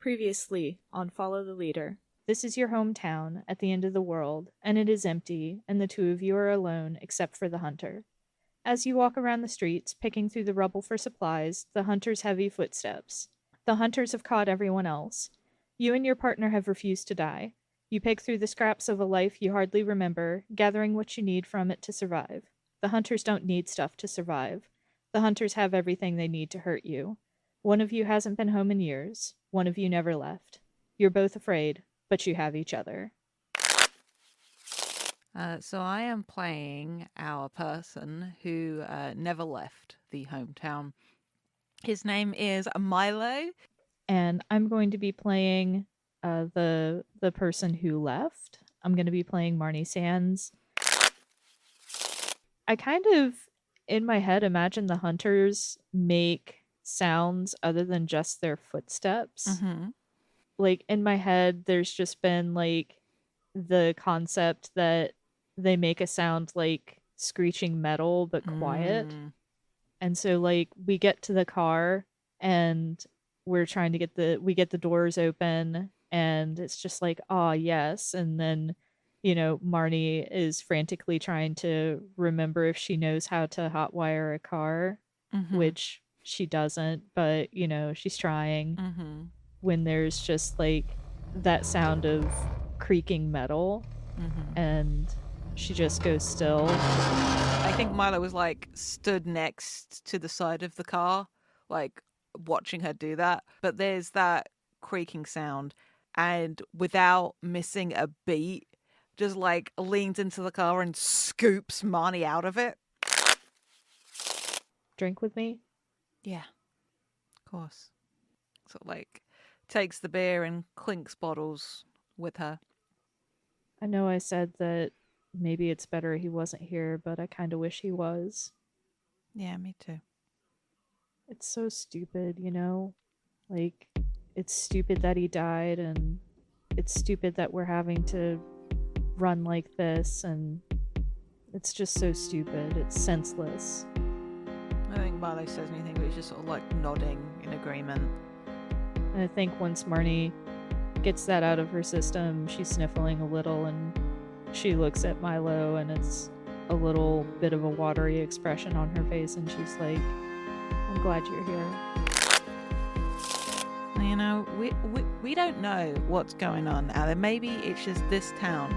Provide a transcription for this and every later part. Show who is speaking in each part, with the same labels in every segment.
Speaker 1: Previously on Follow the Leader. This is your hometown at the end of the world, and it is empty, and the two of you are alone except for the hunter. As you walk around the streets, picking through the rubble for supplies, the hunter's heavy footsteps. The hunters have caught everyone else. You and your partner have refused to die. You pick through the scraps of a life you hardly remember, gathering what you need from it to survive. The hunters don't need stuff to survive. The hunters have everything they need to hurt you. One of you hasn't been home in years. One of you never left. You're both afraid, but you have each other.
Speaker 2: So I am playing our person who never left the hometown. His name is Milo.
Speaker 1: And I'm going to be playing the person who left. I'm going to be playing Marnie Sands. I kind of, in my head, imagine the hunters make sounds other than just their footsteps.
Speaker 2: Mm-hmm.
Speaker 1: Like, in my head, there's just been, like, the concept that they make a sound like screeching metal, but quiet. And so, like, we get to the car, and we're trying to get the doors open, and it's just like, oh, yes. And then, Marnie is frantically trying to remember if she knows how to hotwire a car, which she doesn't, but, she's trying. When there's just, like, that sound of creaking metal, and she just goes still.
Speaker 2: I think Milo was, like, stood next to the side of the car, like, watching her do that. But there's that creaking sound, and without missing a beat, just, like, leans into the car and scoops Marnie out of it.
Speaker 1: Drink with me?
Speaker 2: Yeah, of course. So, like, takes the beer and clinks bottles with her.
Speaker 1: I know I said that maybe it's better he wasn't here, but I kind of wish he was.
Speaker 2: Yeah, me too.
Speaker 1: It's so stupid, Like, it's stupid that he died, and it's stupid that we're having to run like this, and it's just so stupid. It's senseless.
Speaker 2: I don't think Milo says anything, but he's just sort of, like, nodding in agreement.
Speaker 1: And I think once Marnie gets that out of her system, she's sniffling a little, and she looks at Milo, and it's a little bit of a watery expression on her face, and she's like, I'm glad you're here.
Speaker 2: We don't know what's going on out there. Maybe it's just this town.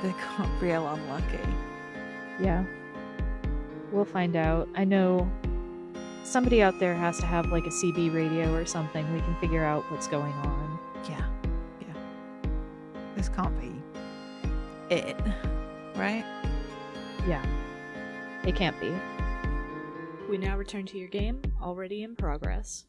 Speaker 2: They got real unlucky.
Speaker 1: Yeah. We'll find out. I know somebody out there has to have, like, a CB radio or something. We can figure out what's going on.
Speaker 2: Yeah. This can't be it, right?
Speaker 1: Yeah. It can't be. We now return to your game, already in progress.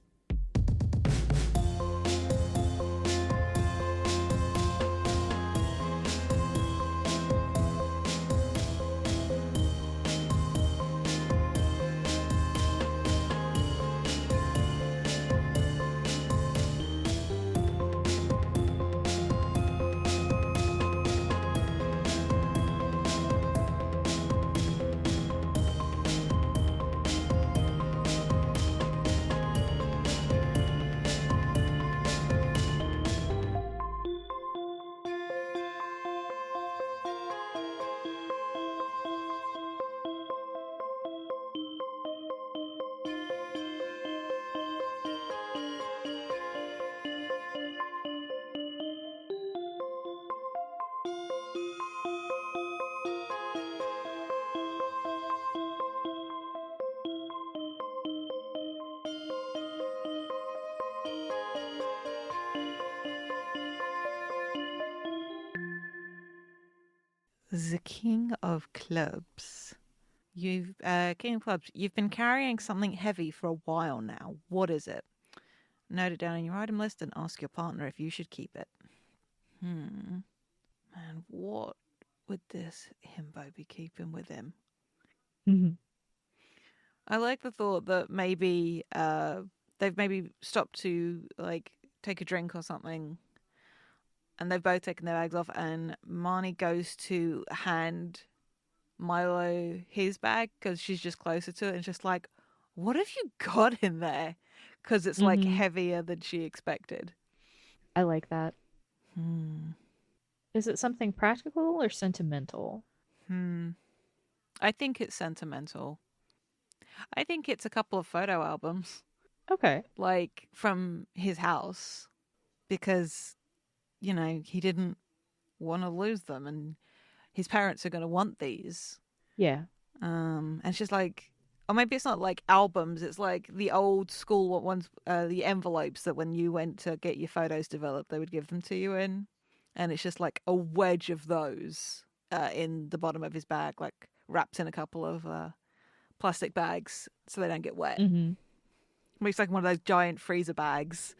Speaker 2: The King of Clubs. King of Clubs, you've been carrying something heavy for a while now. What is it? Note it down in your item list and ask your partner if you should keep it. And what would this himbo be keeping with him? I like the thought that maybe they've maybe stopped to, like, take a drink or something, and they've both taken their bags off, and Marnie goes to hand Milo his bag because she's just closer to it, and it's just like, what have you got in there? Because it's like heavier than she expected.
Speaker 1: I like that.
Speaker 2: Hmm.
Speaker 1: Is it something practical or sentimental?
Speaker 2: Hmm. I think it's sentimental. I think it's a couple of photo albums,
Speaker 1: Okay.
Speaker 2: like from his house, because, he didn't want to lose them and his parents are going to want these.
Speaker 1: Yeah.
Speaker 2: And it's just like, or maybe it's not like albums, it's like the old school ones, the envelopes that when you went to get your photos developed, they would give them to you in. And it's just like a wedge of those in the bottom of his bag, like wrapped in a couple of plastic bags so they don't get wet.
Speaker 1: Mm-hmm.
Speaker 2: It's like one of those giant freezer bags,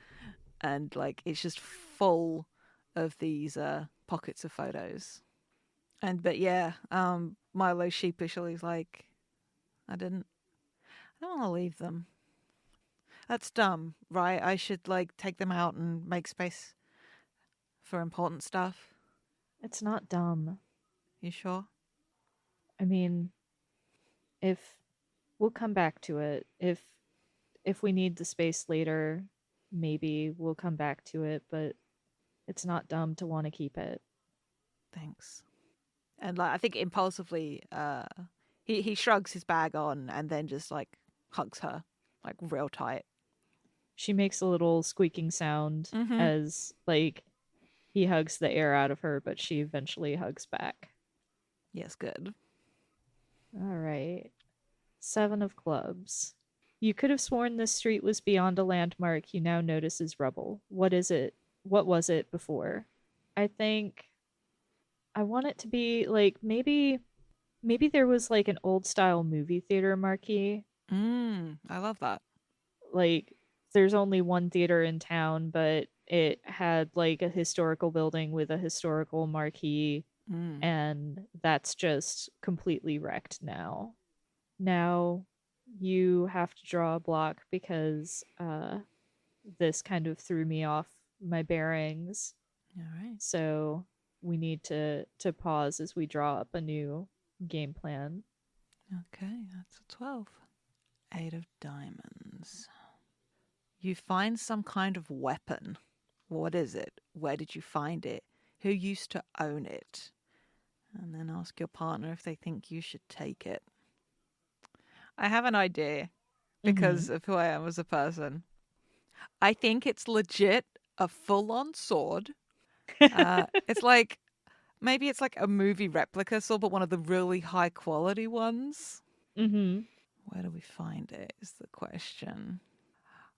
Speaker 2: and like it's just full of these pockets of photos. And but yeah, Milo sheepishly is like, I didn't. I don't want to leave them. That's dumb, right? I should like take them out and make space for important stuff.
Speaker 1: It's not dumb.
Speaker 2: You sure?
Speaker 1: I mean, if we'll come back to it. If we need the space later, maybe we'll come back to it, but it's not dumb to want to keep it.
Speaker 2: Thanks. And like I think impulsively, he shrugs his bag on and then just like hugs her, like real tight.
Speaker 1: She makes a little squeaking sound
Speaker 2: Mm-hmm.
Speaker 1: as like he hugs the air out of her, but she eventually hugs back.
Speaker 2: Yes, good.
Speaker 1: All right. 7 of clubs. You could have sworn this street was beyond a landmark you now notice is rubble. What is it? What was it before? I think I want it to be like maybe there was like an old style movie theater marquee.
Speaker 2: I love that.
Speaker 1: Like there's only one theater in town, but it had like a historical building with a historical marquee,
Speaker 2: Mm.
Speaker 1: and that's just completely wrecked now. Now you have to draw a block because this kind of threw me off my bearings.
Speaker 2: All right.
Speaker 1: So we need to pause as we draw up a new game plan.
Speaker 2: Okay, that's a 12. 8 of diamonds. You find some kind of weapon. What is it? Where did you find it? Who used to own it? And then ask your partner if they think you should take it. I have an idea
Speaker 1: Mm-hmm.
Speaker 2: because of who I am as a person. I think it's legit a full on sword. It's like, maybe it's like a movie replica sword, but one of the really high quality ones.
Speaker 1: Mm-hmm.
Speaker 2: Where do we find it? Is the question.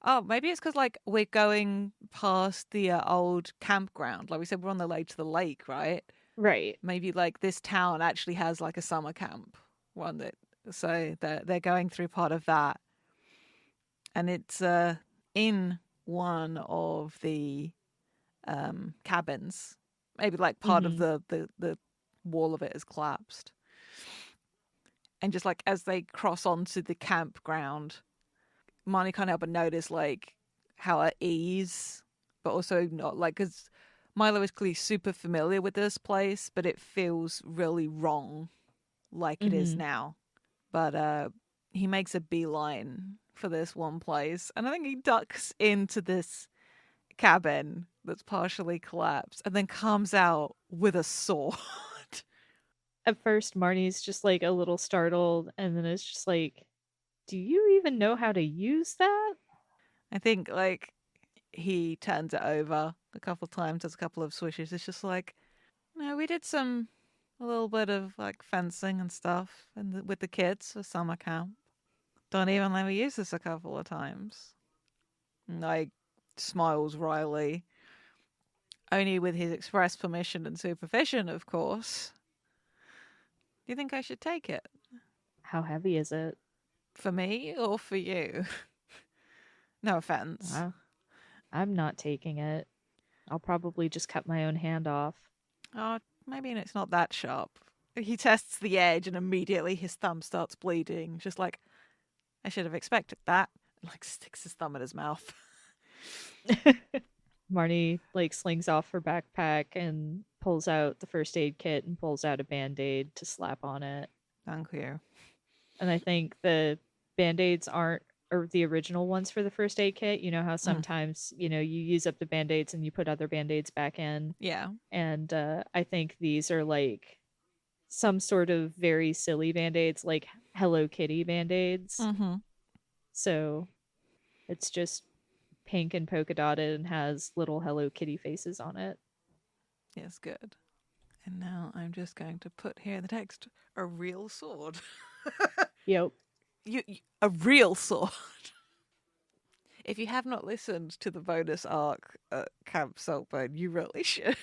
Speaker 2: Oh, maybe it's because like we're going past the old campground. Like we said, we're on the way to the lake, right?
Speaker 1: Right.
Speaker 2: Maybe like this town actually has like a summer camp, one that so they're going through part of that, and it's in one of the cabins. Maybe like part of
Speaker 1: Mm-hmm.
Speaker 2: the wall of it has collapsed, and just like as they cross onto the campground, Marnie can't help but notice like how at ease, but also not like because Milo is clearly super familiar with this place, but it feels really wrong, like it is
Speaker 1: Mm-hmm.
Speaker 2: now. But he makes a beeline for this one place, and I think he ducks into this cabin that's partially collapsed, and then comes out with a sword.
Speaker 1: At first Marnie's just like a little startled, and then it's just like, do you even know how to use that?
Speaker 2: I think like he turns it over a couple of times, does a couple of swishes. It's just like, no, we did a little bit of like fencing and stuff and with the kids for summer camp. Don't even let me use this a couple of times. And like smiles wryly, only with his express permission and supervision, of course. Do you think I should take it?
Speaker 1: How heavy is it?
Speaker 2: For me or for you? No offense.
Speaker 1: Wow. I'm not taking it. I'll probably just cut my own hand off.
Speaker 2: Oh, maybe it's not that sharp. He tests the edge and immediately his thumb starts bleeding. Just like, I should have expected that. And like sticks his thumb in his mouth.
Speaker 1: Marnie like slings off her backpack and pulls out the first aid kit and pulls out a band-aid to slap on it.
Speaker 2: Thank you.
Speaker 1: And I think the band-aids aren't or the original ones for the first aid kit. You know how sometimes, you use up the band-aids and you put other band-aids back in.
Speaker 2: Yeah.
Speaker 1: And I think these are like some sort of very silly band-aids, like Hello Kitty band-aids.
Speaker 2: Mm-hmm.
Speaker 1: So it's just pink and polka dotted and has little Hello Kitty faces on it.
Speaker 2: Yes, good. And now I'm just going to put here the text, a real sword.
Speaker 1: Yep.
Speaker 2: A real sword. If you have not listened to the bonus arc at Camp Saltburn, you really should.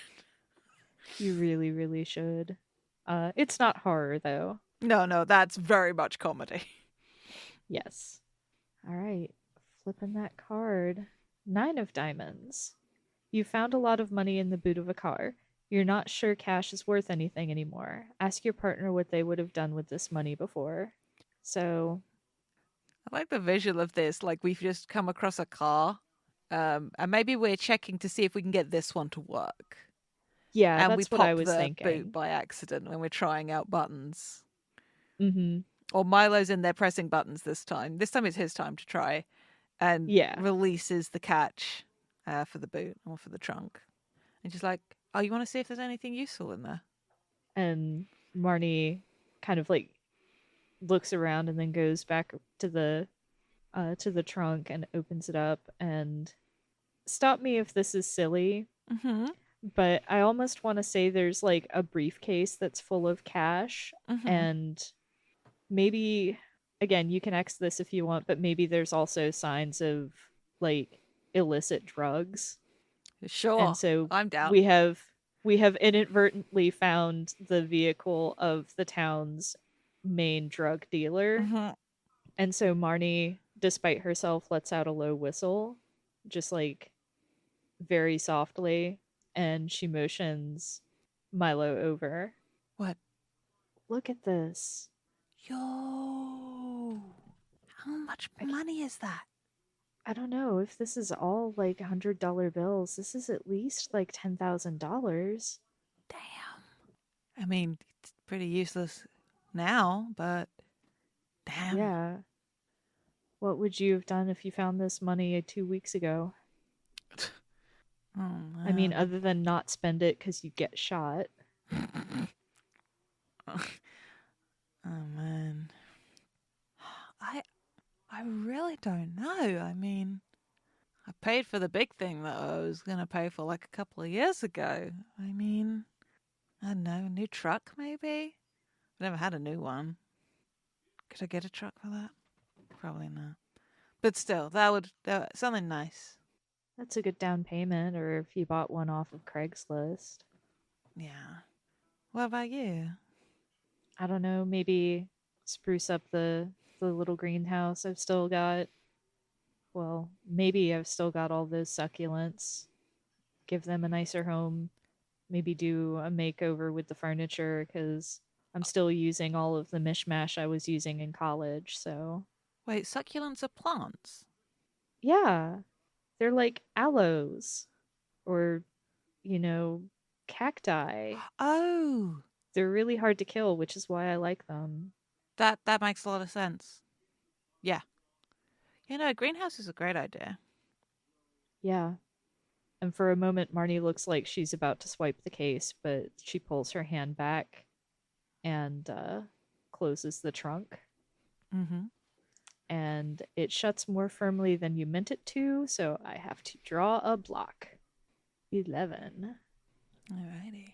Speaker 1: You really, really should. It's not horror though.
Speaker 2: No, that's very much comedy.
Speaker 1: Yes. All right. Flipping that card. 9 of diamonds. You found a lot of money in the boot of a car. You're not sure cash is worth anything anymore. Ask your partner what they would have done with this money before. So,
Speaker 2: I like the visual of this. Like, we've just come across a car, and maybe we're checking to see if we can get this one to work.
Speaker 1: yeah,
Speaker 2: And we
Speaker 1: that's what I
Speaker 2: pop
Speaker 1: was
Speaker 2: the
Speaker 1: thinking.
Speaker 2: boot by accident when we're trying out buttons.
Speaker 1: Mm-hmm.
Speaker 2: Or Milo's in there pressing buttons this time. This time it's his time to try, and releases the catch for the boot or for the trunk. And just like, oh, you want to see if there's anything useful in there?
Speaker 1: And Marnie kind of like looks around and then goes back to the trunk and opens it up. And stop me if this is silly, but I almost want to say there's like a briefcase that's full of cash, and maybe, again, you can X this if you want, but maybe there's also signs of like illicit drugs.
Speaker 2: Sure.
Speaker 1: And so
Speaker 2: I'm down.
Speaker 1: we have inadvertently found the vehicle of the town's main drug dealer. And so Marnie, despite herself, lets out a low whistle, just like very softly, and she motions Milo over.
Speaker 2: What?
Speaker 1: Look at this.
Speaker 2: Yo, how much money is that?
Speaker 1: I don't know if this is all like $100 bills. This is at least like $10,000.
Speaker 2: Damn. I mean, it's pretty useless now, but damn.
Speaker 1: Yeah. What would you have done if you found this money 2 weeks ago?
Speaker 2: Oh, man.
Speaker 1: I mean, other than not spend it because you get shot.
Speaker 2: Oh man, I really don't know. I mean, I paid for the big thing that I was gonna pay for like a couple of years ago. I mean, I don't know, a new truck maybe. I never had a new one. Could I get a truck for that? Probably not. But still, that something nice.
Speaker 1: That's a good down payment, or if you bought one off of Craigslist.
Speaker 2: Yeah. What about you?
Speaker 1: I don't know, maybe spruce up the little greenhouse I've still got. Well, maybe I've still got all those succulents. Give them a nicer home. Maybe do a makeover with the furniture because I'm still using all of the mishmash I was using in college, so.
Speaker 2: Wait, succulents are plants?
Speaker 1: Yeah. They're like aloes or, cacti.
Speaker 2: Oh.
Speaker 1: They're really hard to kill, which is why I like them.
Speaker 2: That makes a lot of sense. Yeah. A greenhouse is a great idea.
Speaker 1: Yeah. And for a moment, Marnie looks like she's about to swipe the case, but she pulls her hand back and closes the trunk. And it shuts more firmly than you meant it to, so I have to draw a block. 11.
Speaker 2: Alrighty.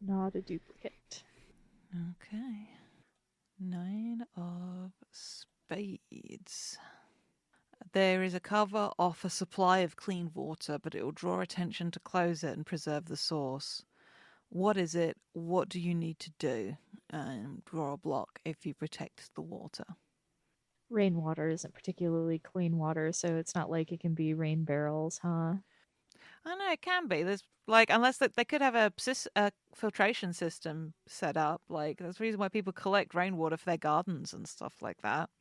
Speaker 1: Not a duplicate.
Speaker 2: Okay. 9 of spades. There is a cover off a supply of clean water, but it will draw attention to close it and preserve the source. What is it? What do you need to do? Draw a block if you protect the water.
Speaker 1: Rainwater isn't particularly clean water, so it's not like it can be rain barrels, huh?
Speaker 2: I know it can be. There's unless they could have a filtration system set up. Like that's the reason why people collect rainwater for their gardens and stuff like that.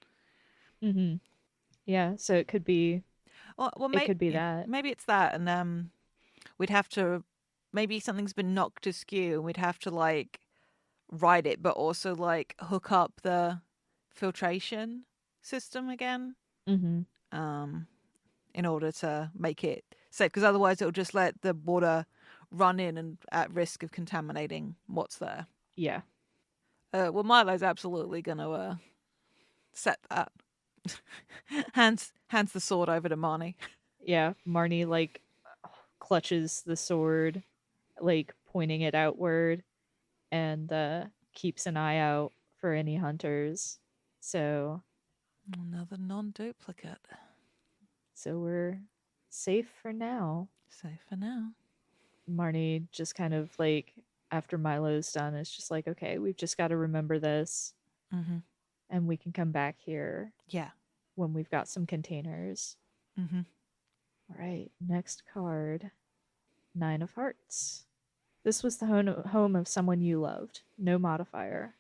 Speaker 1: Yeah, so it could be. Well, it could be that.
Speaker 2: Maybe it's that, and we'd have to. Maybe something's been knocked askew, and we'd have to ride it, but also hook up the filtration system again.
Speaker 1: Mm-hmm.
Speaker 2: In order to make it safe, because otherwise it'll just let the water run in and at risk of contaminating what's there.
Speaker 1: Yeah.
Speaker 2: Well, Milo's absolutely going to set that. hands the sword over to Marnie.
Speaker 1: Yeah. Marnie like clutches the sword, like pointing it outward, and keeps an eye out for any hunters. So
Speaker 2: Another non-duplicate.
Speaker 1: we're safe for now.
Speaker 2: Safe for now.
Speaker 1: Marnie just kind of like, after Milo's done, is just like, okay, we've just got to remember this,
Speaker 2: Mm-hmm.
Speaker 1: and we can come back here
Speaker 2: Yeah.
Speaker 1: when we've got some containers.
Speaker 2: Mm-hmm.
Speaker 1: All right, next card. 9 of Hearts. This was the home of someone you loved. No modifier.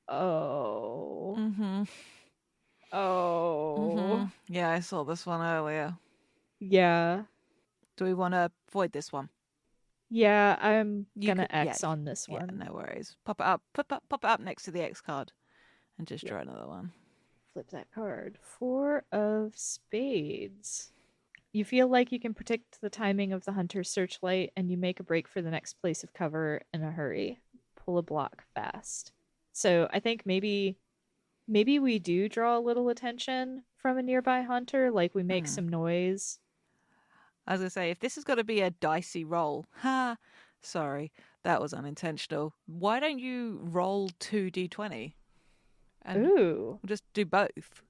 Speaker 1: Oh.
Speaker 2: Mm-hmm.
Speaker 1: Oh.
Speaker 2: Mm-hmm. Yeah, I saw this one earlier.
Speaker 1: Yeah.
Speaker 2: Do we want to avoid this one?
Speaker 1: Yeah, I'm gonna
Speaker 2: could,
Speaker 1: X on this
Speaker 2: Yeah,
Speaker 1: one.
Speaker 2: no worries. Pop it up. Pop it up next to the X card, and just draw another one.
Speaker 1: Flip that card. 4 of Spades. You feel like you can predict the timing of the hunter's searchlight, and you make a break for the next place of cover in a hurry. Pull a block fast. So I think maybe we do draw a little attention from a nearby hunter, like we make some noise.
Speaker 2: I was gonna say, if this is gonna be a dicey roll, sorry, that was unintentional. Why don't you roll 2d20 and
Speaker 1: Ooh.
Speaker 2: just do both?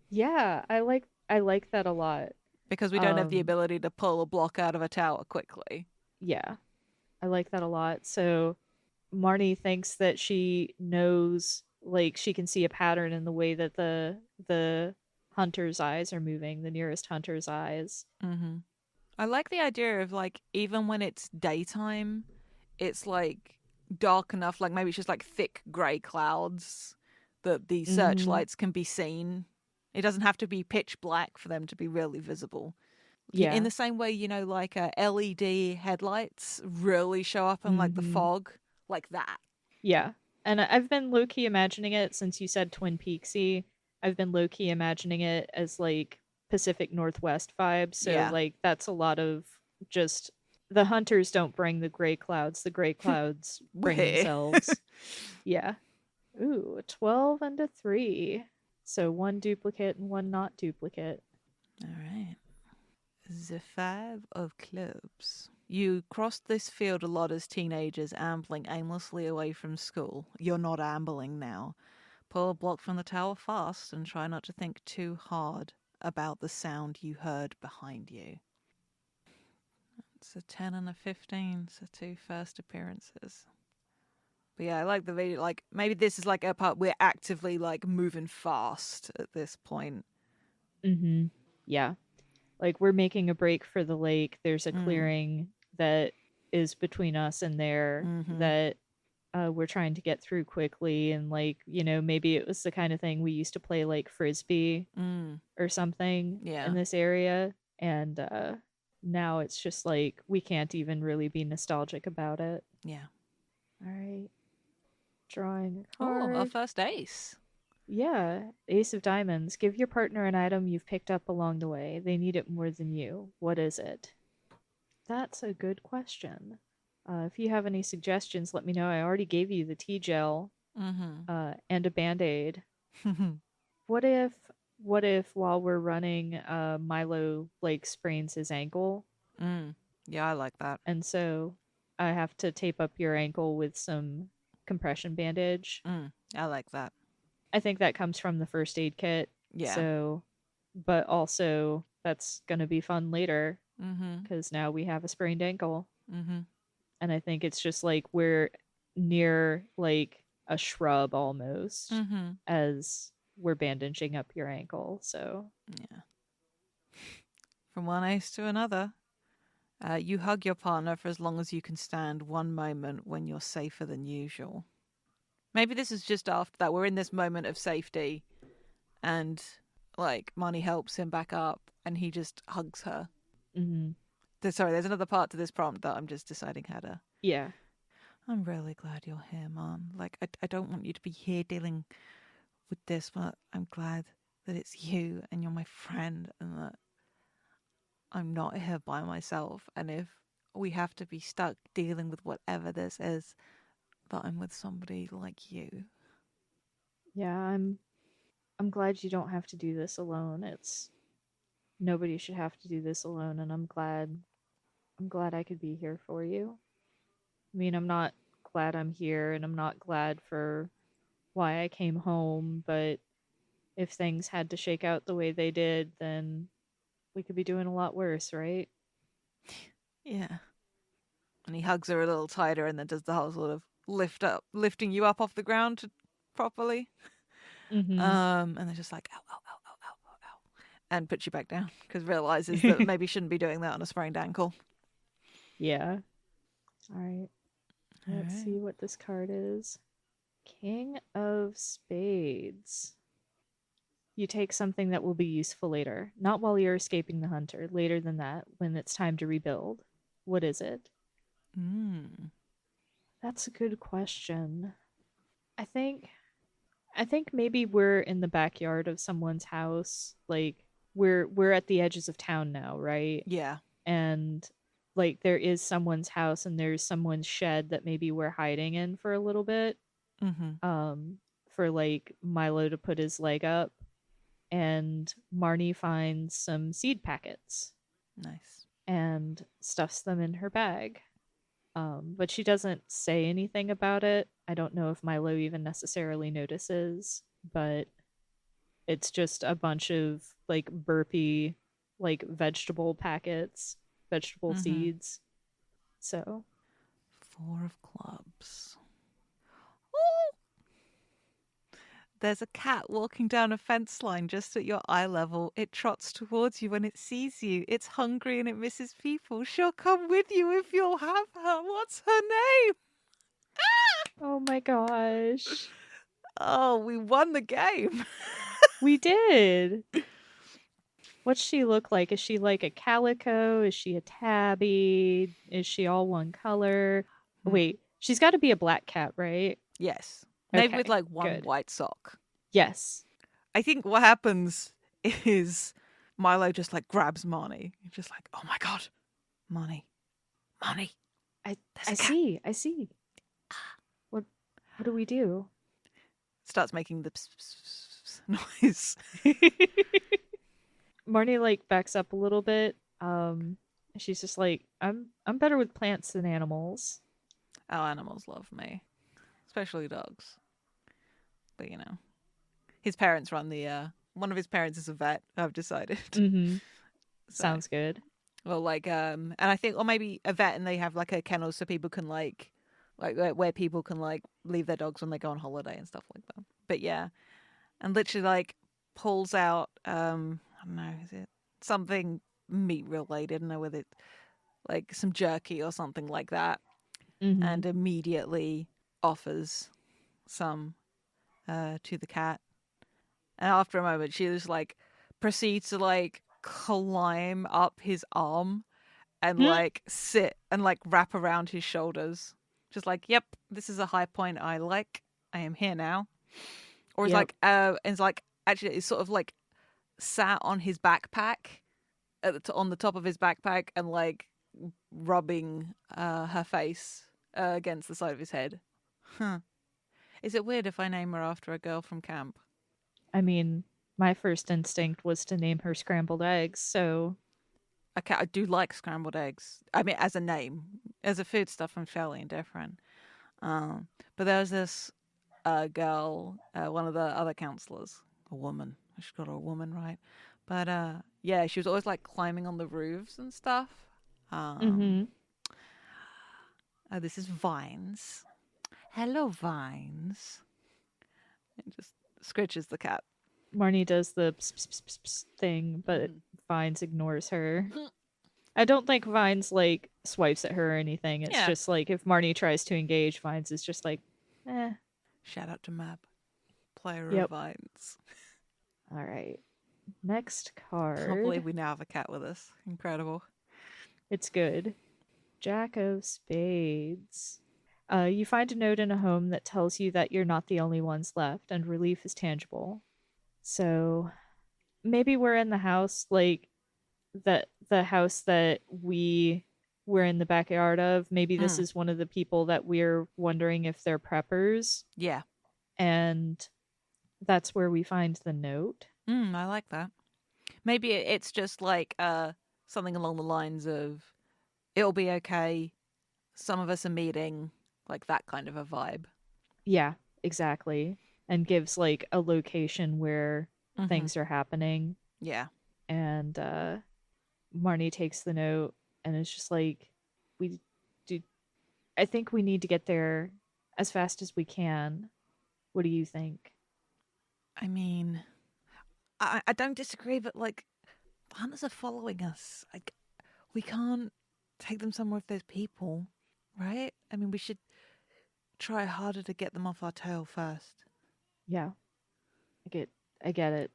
Speaker 1: Yeah, I like that a lot.
Speaker 2: Because we don't have the ability to pull a block out of a tower quickly.
Speaker 1: Yeah. I like that a lot. So Marnie thinks that she knows, like she can see a pattern in the way that the hunter's eyes are moving, the nearest hunter's eyes.
Speaker 2: Mm-hmm. I like the idea of like, even when it's daytime, it's like dark enough, like maybe it's just like thick grey clouds that the searchlights can be seen. It doesn't have to be pitch black for them to be really visible.
Speaker 1: Yeah.
Speaker 2: In the same way, like LED headlights really show up in like the fog, like that.
Speaker 1: Yeah. And I've been low key imagining it since you said Twin Peaksy. I've been low key imagining it as like Pacific Northwest vibes. So like that's a lot of just the hunters don't bring the gray clouds. The gray clouds bring themselves. Yeah. Ooh, 12 and a 3. So 1 duplicate and 1 not duplicate.
Speaker 2: All right. The 5 of clubs. You crossed this field a lot as teenagers, ambling aimlessly away from school. You're not ambling now. Pull a block from the tower fast and try not to think too hard about the sound you heard behind you. It's a 10 and a 15, so 2 first appearances. But yeah, I like the video. Like, maybe this is like a part we're actively like moving fast at this point.
Speaker 1: Mm-hmm. Yeah. Like we're making a break for the lake. There's a clearing that is between us and there that we're trying to get through quickly. And like, maybe it was the kind of thing we used to play like Frisbee or something in this area. And now it's just like we can't even really be nostalgic about it.
Speaker 2: Yeah.
Speaker 1: All right. Drawing a card.
Speaker 2: Oh, our first ace.
Speaker 1: Yeah, Ace of Diamonds. Give your partner an item you've picked up along the way. They need it more than you. What is it? That's a good question. If you have any suggestions, let me know. I already gave you the tea gel and a band-aid. What if while we're running, Milo like sprains his ankle?
Speaker 2: Yeah, I like that.
Speaker 1: And so I have to tape up your ankle with some compression bandage.
Speaker 2: I like that.
Speaker 1: I think that comes from the first aid kit.
Speaker 2: Yeah.
Speaker 1: So, but also that's going to be fun later because now we have a sprained ankle. And I think it's just like we're near like a shrub almost as we're bandaging up your ankle. So,
Speaker 2: yeah. From one ace to another. You hug your partner for as long as you can stand one moment when you're safer than usual. Maybe this is just after that. We're in this moment of safety and like Marnie helps him back up and he just hugs her. Sorry, there's another part to this prompt that I'm just deciding how to.
Speaker 1: Yeah.
Speaker 2: I'm really glad you're here, Mom. Like, I don't want you to be here dealing with this, but I'm glad that it's you and you're my friend and that I'm not here by myself. And if we have to be stuck dealing with whatever this is, that I'm with somebody like you.
Speaker 1: Yeah, I'm glad you don't have to do this alone. It's nobody should have to do this alone, and I'm glad I could be here for you. I mean, I'm not glad I'm here and I'm not glad for why I came home, but if things had to shake out the way they did, then we could be doing a lot worse, right?
Speaker 2: Yeah. And he hugs her a little tighter and then does the whole sort of lifting you up off the ground properly.
Speaker 1: Mm-hmm.
Speaker 2: And they're just like, ow, ow, ow, ow, ow, ow, ow. And puts you back down because realizes that maybe shouldn't be doing that on a sprained ankle.
Speaker 1: Yeah. All right.
Speaker 2: All
Speaker 1: Let's
Speaker 2: right.
Speaker 1: see what this card is. King of Spades. You take something that will be useful later, not while you're escaping the hunter, later than that, when it's time to rebuild. What is it? That's a good question. I think I think maybe we're in the backyard of someone's house. Like we're at the edges of town now, right?
Speaker 2: Yeah.
Speaker 1: And like there is someone's house and there's someone's shed that maybe we're hiding in for a little bit.
Speaker 2: Mm-hmm.
Speaker 1: Um for like Milo to put his leg up, and Marnie finds some seed packets
Speaker 2: Nice.
Speaker 1: and stuffs them in her bag. But she doesn't say anything about it. I don't know if Milo even necessarily notices, but it's just a bunch of like burpy, like vegetable packets, vegetable
Speaker 2: Mm-hmm.
Speaker 1: seeds. So,
Speaker 2: 4 of clubs. Ooh! There's a cat walking down a fence line just at your eye level. It trots towards you when it sees you. It's hungry and it misses people. She'll come with you if you'll have her. What's her name?
Speaker 1: oh my gosh.
Speaker 2: Oh, we won the game.
Speaker 1: We did. What's she look like? Is she like a calico? Is she a tabby? Is she all one color? Wait, she's got to be a black cat, right?
Speaker 2: Yes. Maybe with
Speaker 1: Okay,
Speaker 2: like one
Speaker 1: good.
Speaker 2: white sock.
Speaker 1: Yes.
Speaker 2: I think what happens is Milo just like grabs Marnie. He's just like, oh my God, Marnie, Marnie.
Speaker 1: I
Speaker 2: There's
Speaker 1: I
Speaker 2: a cat.
Speaker 1: see. I see. What what do we do?
Speaker 2: Starts making the pss, pss, pss noise.
Speaker 1: Marnie like backs up a little bit. She's just like, I'm better with plants than animals.
Speaker 2: Our animals love me, especially dogs. But you know, his parents run the. One of his parents is a vet. I've decided.
Speaker 1: Mm-hmm.
Speaker 2: So,
Speaker 1: Sounds good.
Speaker 2: well, like and I think, or maybe a vet, and they have like a kennel so people can like where people can like leave their dogs when they go on holiday and stuff like that. But yeah, and literally like pulls out I don't know, is it something meat related? I don't know whether it's like some jerky or something like that,
Speaker 1: Mm-hmm.
Speaker 2: and immediately offers some to the cat. And after a moment, she just like proceeds to like climb up his arm and like sit and like wrap around his shoulders. Just like, yep, this is a high point I like. I am here now. Or it's
Speaker 1: Yep.
Speaker 2: like, and it's like, actually, it's sort of like sat on his backpack, on the top of his backpack, and like rubbing her face against the side of his head. Huh. Is it weird if I name her after a girl from camp?
Speaker 1: I mean, my first instinct was to name her scrambled eggs, so
Speaker 2: I do like scrambled eggs. I mean, as a name, as a food stuff, I'm fairly indifferent. But there was this girl, one of the other counselors, a woman. I should call her a woman, right? But yeah, she was always like climbing on the roofs and stuff.
Speaker 1: mm-hmm.
Speaker 2: Oh, this is Vines. Hello, Vines. And just scratches the cat.
Speaker 1: Marnie does the pss, pss, pss, pss thing, but Vines ignores her. I don't think Vines like swipes at her or anything. It's
Speaker 2: Yeah.
Speaker 1: just like if Marnie tries to engage, Vines is just like, eh.
Speaker 2: Shout out to Mab, player
Speaker 1: Yep.
Speaker 2: of Vines.
Speaker 1: All right. Next card.
Speaker 2: Can't believe we now have a cat with us. Incredible.
Speaker 1: It's good. Jack of Spades. You find a note in a home that tells you that you're not the only ones left, and relief is tangible. So, maybe we're in the house, like the house that we were in the backyard of. Maybe this
Speaker 2: Mm,
Speaker 1: is one of the people that we're wondering if they're preppers,
Speaker 2: yeah.
Speaker 1: and that's where we find the note.
Speaker 2: I like that. Maybe it's just like something along the lines of it'll be okay. Some of us are meeting, like that kind of a vibe.
Speaker 1: Yeah, exactly. And gives like a location where
Speaker 2: Mm-hmm.
Speaker 1: things are happening.
Speaker 2: Yeah.
Speaker 1: And Marnie takes the note and is just like, we do, I think we need to get there as fast as we can. What do you think?
Speaker 2: I mean, I don't disagree, but like the hunters are following us. Like we can't take them somewhere if there's people, right? I mean, we should try harder to get them off our tail first.
Speaker 1: Yeah, I get, I get it.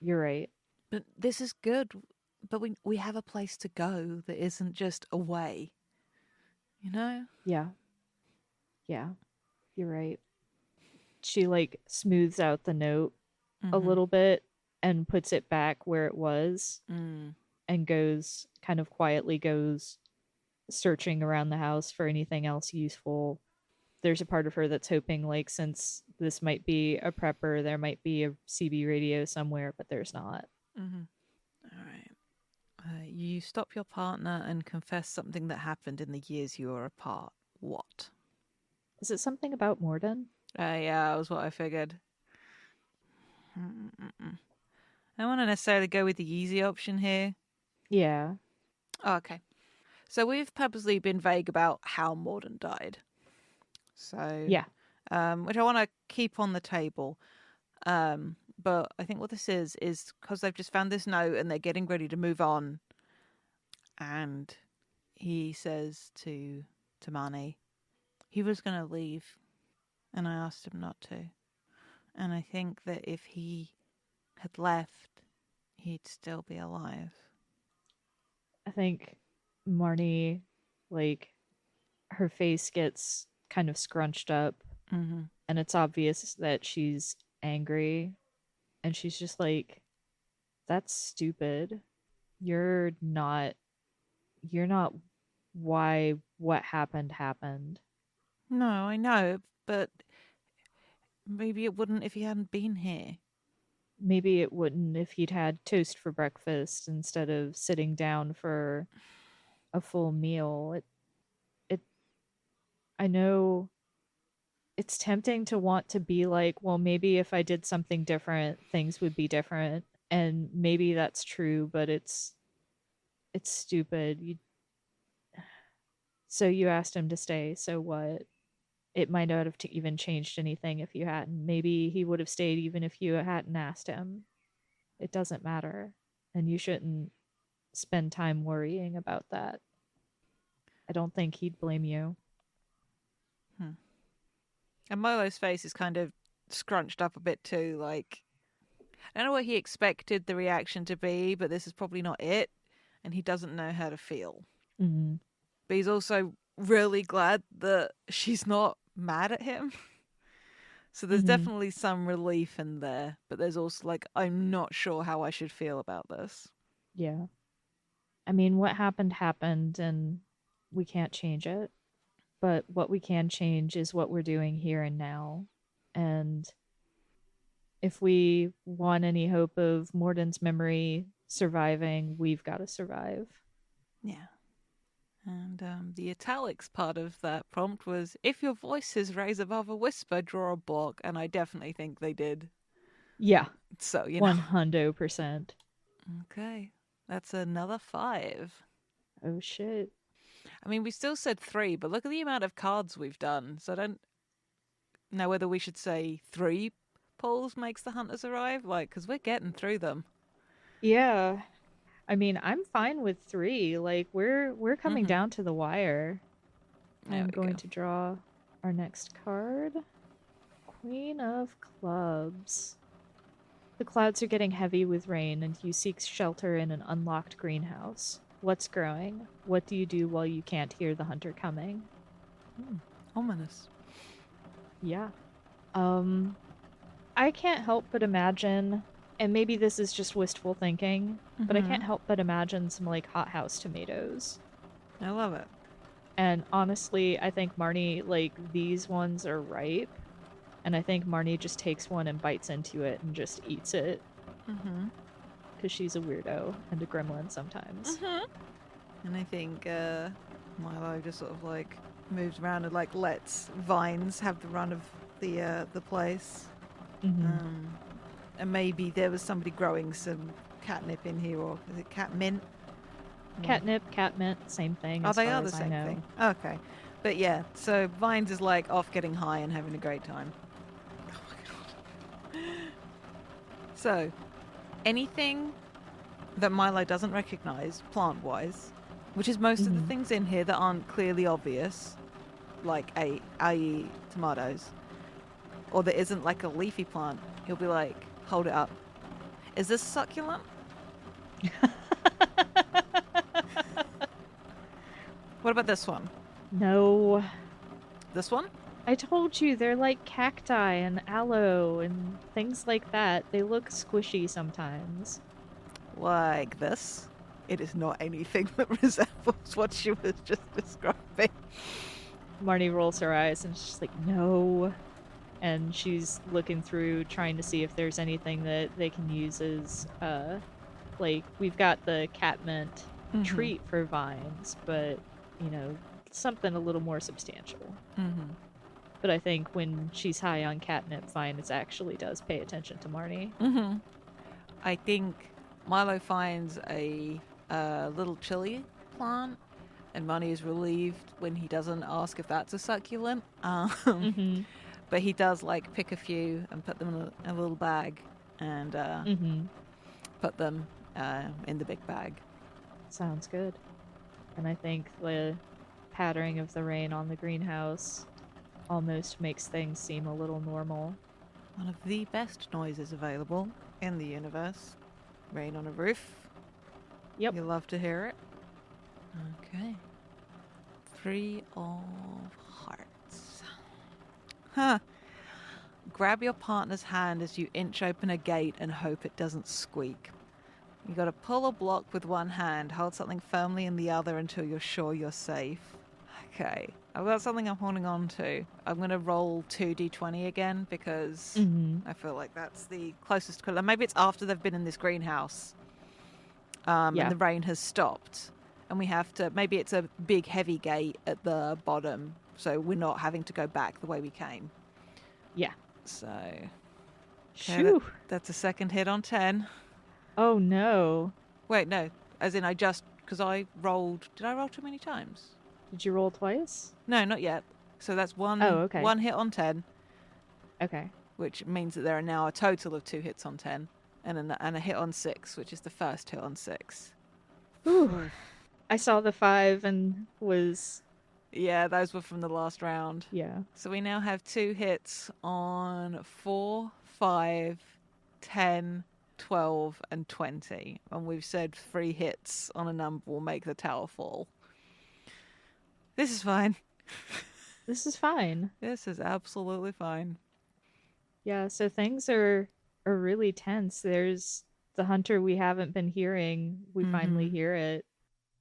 Speaker 1: You're right.
Speaker 2: But this is good. But we have a place to go that isn't just away. You know?
Speaker 1: Yeah, yeah, you're right. She like smooths out the note a
Speaker 2: Mm-hmm.
Speaker 1: little bit and puts it back where it was
Speaker 2: Mm.
Speaker 1: and goes kind of quietly goes searching around the house for anything else useful. There's a part of her that's hoping, like, since this might be a prepper, there might be a CB radio somewhere, but there's not.
Speaker 2: Mm-hmm. All right. You stop your partner and confess something that happened in the years you were apart. What?
Speaker 1: Is it something about Morden?
Speaker 2: Yeah, that was what I figured. Mm-mm-mm. I don't want to necessarily go with the easy option here.
Speaker 1: Yeah.
Speaker 2: Oh, okay. So we've purposely been vague about how Morden died. So,
Speaker 1: Yeah.
Speaker 2: which I want to keep on the table. But I think what this is because they've just found this note and they're getting ready to move on. And he says to Marnie, he was going to leave, and I asked him not to. And I think that if he had left, he'd still be alive.
Speaker 1: I think Marnie, like, her face gets kind of scrunched up,
Speaker 2: Mm-hmm.
Speaker 1: and it's obvious that she's angry. And she's just like, that's stupid. You're not, you're not why what happened happened.
Speaker 2: No, I know, but maybe it wouldn't if he hadn't been here.
Speaker 1: Maybe it wouldn't if he'd had toast for breakfast instead of sitting down for a full meal. It I know it's tempting to want to be like, well, maybe if I did something different, things would be different. And maybe that's true, but it's stupid. So you asked him to stay, so what? It might not have even changed anything if you hadn't. Maybe he would have stayed even if you hadn't asked him. It doesn't matter. And you shouldn't spend time worrying about that. I don't think he'd blame you.
Speaker 2: Hmm. And Molo's face is kind of scrunched up a bit too. Like, I don't know what he expected the reaction to be, but this is probably not it. And he doesn't know how to feel.
Speaker 1: Mm-hmm.
Speaker 2: But he's also really glad that she's not mad at him. So there's
Speaker 1: Mm-hmm.
Speaker 2: definitely some relief in there. But there's also, like, I'm not sure how I should feel about this.
Speaker 1: Yeah. I mean, what happened happened, and we can't change it. But what we can change is what we're doing here and now. And if we want any hope of Morden's memory surviving, we've got to survive.
Speaker 2: Yeah. And the italics part of that prompt was, if your voices raise above a whisper, draw a block. And I definitely think they did.
Speaker 1: Yeah,
Speaker 2: So,
Speaker 1: 100%.
Speaker 2: Okay. That's another 5.
Speaker 1: Oh shit.
Speaker 2: I mean, we still said 3, but look at the amount of cards we've done. So I don't know whether we should say 3 pulls makes the hunters arrive. Like, because we're getting through them.
Speaker 1: Yeah. I mean, I'm fine with 3. Like we're coming
Speaker 2: Mm-hmm.
Speaker 1: down to the wire.
Speaker 2: There
Speaker 1: I'm
Speaker 2: we
Speaker 1: going
Speaker 2: go.
Speaker 1: to draw our next card. Queen of Clubs. The clouds are getting heavy with rain, and you seek shelter in an unlocked greenhouse. What's growing? What do you do while you can't hear the hunter coming?
Speaker 2: Ominous.
Speaker 1: Yeah. I can't help but imagine and maybe this is just wistful thinking, but I
Speaker 2: Mm-hmm.
Speaker 1: can't help but imagine some like hothouse tomatoes.
Speaker 2: I love it.
Speaker 1: And honestly, I think Marnie, like, these ones are ripe. And I think Marnie just takes one and bites into it and just eats it
Speaker 2: Mm-hmm.
Speaker 1: because she's a weirdo and a gremlin sometimes.
Speaker 2: Mm-hmm. And I think Milo just sort of like moves around and like lets Vines have the run of the place.
Speaker 1: Mm-hmm.
Speaker 2: And maybe there was somebody growing some catnip in here, or is it catmint?
Speaker 1: Catnip, catmint, same thing
Speaker 2: Oh,
Speaker 1: as
Speaker 2: they
Speaker 1: far
Speaker 2: are the
Speaker 1: as I
Speaker 2: same
Speaker 1: know.
Speaker 2: thing. Okay. But yeah, so Vines is like off getting high and having a great time. Oh my god. So, anything that Milo doesn't recognize plant wise, which is most of the
Speaker 1: Mm-hmm.
Speaker 2: things in here that aren't clearly obvious, like i.e. tomatoes, or there isn't like a leafy plant, he'll be like, hold it up. Is this succulent? What about this one?
Speaker 1: No.
Speaker 2: This one?
Speaker 1: I told you they're like cacti and aloe and things like that. They look squishy sometimes.
Speaker 2: Like this? It is not anything that resembles what she was just describing.
Speaker 1: Marnie rolls her eyes and she's like, no. And she's looking through trying to see if there's anything that they can use as like we've got the catmint
Speaker 2: Mm-hmm.
Speaker 1: treat for vines, but something a little more substantial.
Speaker 2: Mm-hmm.
Speaker 1: But I think when she's high on catnip, Vines actually does pay attention to Marnie.
Speaker 2: Mm-hmm. I think Milo finds a little chili plant, and Marnie is relieved when he doesn't ask if that's a succulent.
Speaker 1: Mm-hmm.
Speaker 2: But he does like pick a few and put them in a little bag, and
Speaker 1: Mm-hmm.
Speaker 2: put them in the big bag.
Speaker 1: Sounds good. And I think the pattering of the rain on the greenhouse almost makes things seem a little normal.
Speaker 2: One of the best noises available in the universe. Rain on a roof.
Speaker 1: Yep.
Speaker 2: You love to hear it. Okay. 3 of hearts. Huh. Grab your partner's hand as you inch open a gate and hope it doesn't squeak. You gotta pull a block with one hand, hold something firmly in the other until you're sure you're safe. Okay, I've got something I'm holding on to. I'm gonna roll 2d20 again because
Speaker 1: Mm-hmm.
Speaker 2: I feel like that's the closest color. Maybe it's after they've been in this greenhouse, and
Speaker 1: Yeah.
Speaker 2: the rain has stopped, and we have to. Maybe it's a big heavy gate at the bottom, so we're not having to go back the way we came.
Speaker 1: Yeah.
Speaker 2: So,
Speaker 1: Shoo.
Speaker 2: that's a second hit on 10.
Speaker 1: Oh no.
Speaker 2: Wait, no. As in, because I rolled. Did I roll too many times?
Speaker 1: Did you roll twice?
Speaker 2: No, not yet. So that's
Speaker 1: Oh, okay.
Speaker 2: one hit on 10,
Speaker 1: Okay.
Speaker 2: which means that there are now a total of 2 hits on 10, and a hit on 6, which is the first hit on 6.
Speaker 1: Whew. I saw the 5 and was,
Speaker 2: Yeah, those were from the last round.
Speaker 1: yeah.
Speaker 2: So we now have 2 hits on 4, 5, 10, 12, and 20. And we've said 3 hits on a number will make the tower fall. This is fine.
Speaker 1: This is fine.
Speaker 2: This is absolutely fine.
Speaker 1: Yeah, so things are really tense. There's the hunter we haven't been hearing. We finally
Speaker 2: Mm-hmm.
Speaker 1: hear it,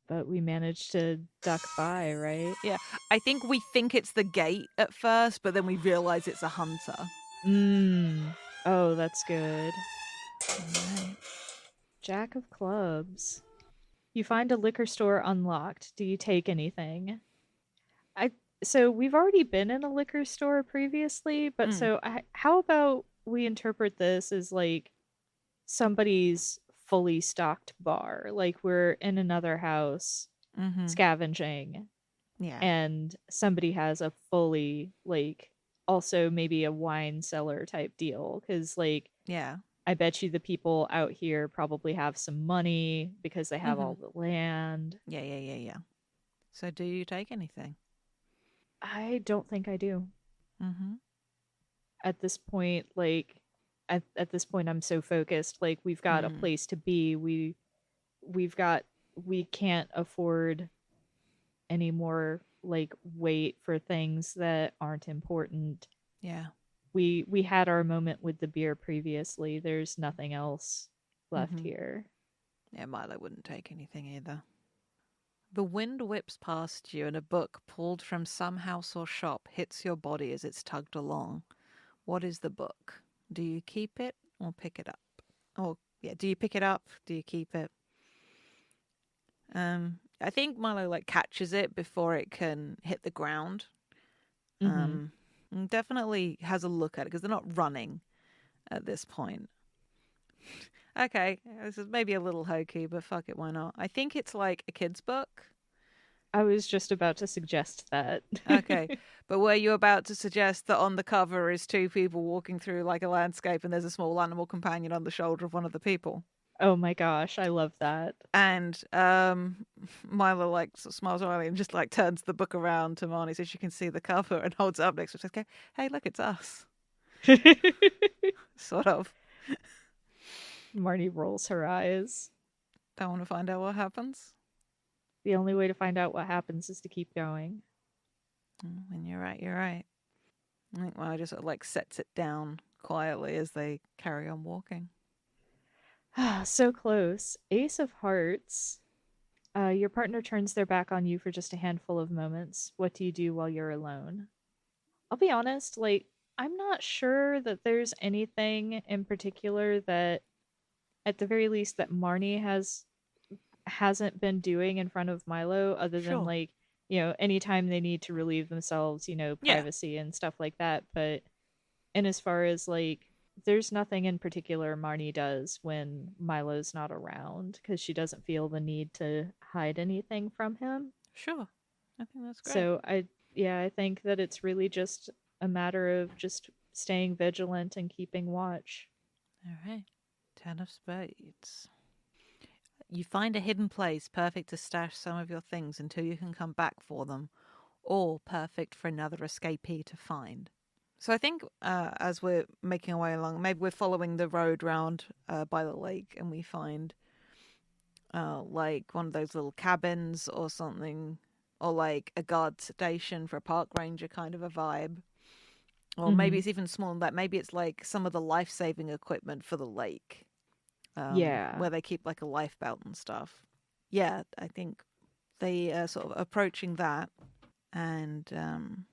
Speaker 1: but we managed to duck by, right?
Speaker 2: Yeah, I think we think it's the gate at first, but then we realize it's a hunter.
Speaker 1: Oh, that's good.
Speaker 2: Right.
Speaker 1: Jack of clubs. You find a liquor store unlocked. Do you take anything? I so we've already been in a liquor store previously, but how about we interpret this as like somebody's fully stocked bar? Like we're in another house
Speaker 2: Mm-hmm.
Speaker 1: scavenging
Speaker 2: Yeah.
Speaker 1: and somebody has a fully like also maybe a wine cellar type deal cuz like
Speaker 2: Yeah.
Speaker 1: I bet you the people out here probably have some money because they have
Speaker 2: Mm-hmm.
Speaker 1: all the land.
Speaker 2: Yeah. So do you take anything?
Speaker 1: I don't think I do.
Speaker 2: Mm-hmm.
Speaker 1: At this point, like at this point I'm so focused. Like we've got a place to be. We can't afford any more like wait for things that aren't important.
Speaker 2: Yeah.
Speaker 1: we had our moment with the beer previously. There's nothing else left
Speaker 2: Mm-hmm.
Speaker 1: here.
Speaker 2: Yeah, Milo wouldn't take anything either. The wind whips past you, and a book pulled from some house or shop hits your body as it's tugged along. What is the book? Do you keep it or pick it up? Or, yeah, do you pick it up? Do you keep it? I think Milo like catches it before it can hit the ground.
Speaker 1: Mm-hmm.
Speaker 2: And definitely has a look at it because they're not running at this point. Okay, this is maybe a little hokey, but fuck it, why not? I think it's like a kid's book.
Speaker 1: I was just about to suggest that.
Speaker 2: Okay, but were you about to suggest that on the cover is two people walking through like a landscape and there's a small animal companion on the shoulder of one of the people?
Speaker 1: Oh my gosh, I love that.
Speaker 2: And Milo like sort of smiles early and just like turns the book around to Marnie so she can see the cover and holds it up next to her. Says, "Hey, look, it's us." Sort of.
Speaker 1: Marnie rolls her eyes.
Speaker 2: Don't want to find out what happens.
Speaker 1: The only way to find out what happens is to keep going.
Speaker 2: And you're right. You're right. I think Milo just sort of like sets it down quietly as they carry on walking.
Speaker 1: So close. Ace of Hearts. Your partner turns their back on you for just a handful of moments. What do you do while you're alone? I'll be honest, like, I'm not sure that there's anything in particular that, at the very least, that Marnie hasn't been doing in front of Milo, other than
Speaker 2: Sure.
Speaker 1: like, anytime they need to relieve themselves,
Speaker 2: Yeah.
Speaker 1: privacy and stuff like that. But and as far as like, there's nothing in particular Marnie does when Milo's not around because she doesn't feel the need to hide anything from him.
Speaker 2: Sure. I think that's great.
Speaker 1: So I think that it's really just a matter of just staying vigilant and keeping watch.
Speaker 2: All right. 10 of spades. You find a hidden place perfect to stash some of your things until you can come back for them, or perfect for another escapee to find. So I think as we're making our way along, maybe we're following the road round by the lake and we find like one of those little cabins or something, or like a guard station for a park ranger kind of a vibe. Or maybe
Speaker 1: Mm-hmm.
Speaker 2: it's even smaller than that. Maybe it's like some of the life saving equipment for the lake,
Speaker 1: Yeah.
Speaker 2: where they keep like a lifebelt and stuff. Yeah, I think they are sort of approaching that, and